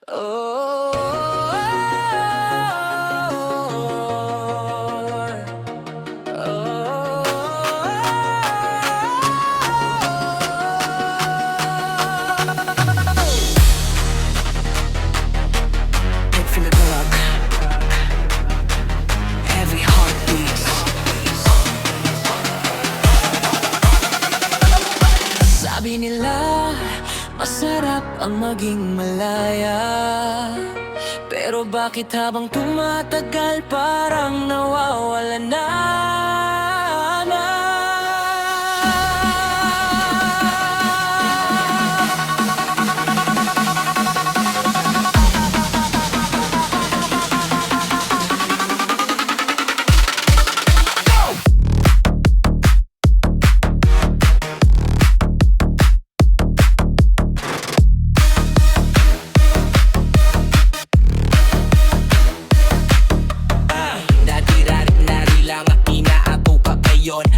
Oh, Infinite rock, heavy heartbeats. Sabi nila, masarap ang maging malaya. Pero bakit habang tumatagal parang nawawala na?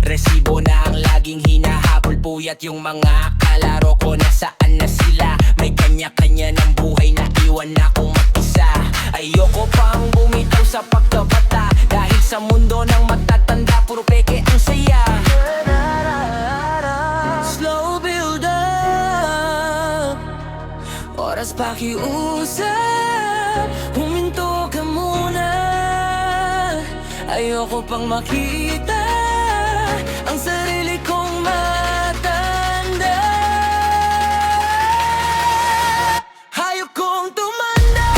Resibo na ang laging hinahabol, puyat yung mga kalaro ko, nasaan na sila? May kanya-kanya ng buhay na iwan akong mag-isa. Ayoko pang bumitaw sa pagkabata, dahil sa mundo ng matatanda puro peke ang saya. Slow build up, oras pakiusap, huminto ka muna. Ayoko pang makita ang sarili kong matanda. Hayop kong tumanda.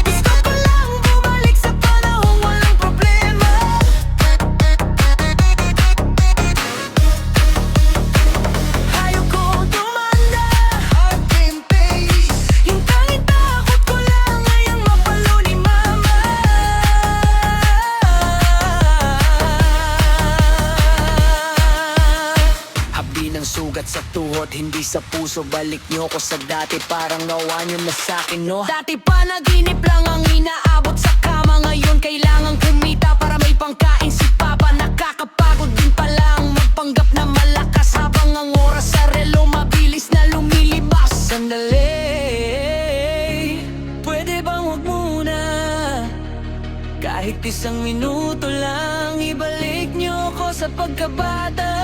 Gusto ko lang bumalik sa panahong walang problema. Hayop kong tumanda. Heart pace. Yung tanging takot ko lang ay ang mapalo ni mama. Ng sugat sa tuhod, hindi sa puso. Balik nyo ko sa dati, parang nawa nyo na sa'kin, no? Dati pa naginip lang ang inaabot sa kama. Ngayon kailangan kumita para may pangkain si papa. Nakakapagod din palang magpanggap na malakas, habang ang oras sa relo mabilis na lumilibas. Sandali, pwede bang wag muna? Kahit isang minuto lang, ibalik nyo ko sa pagkabata.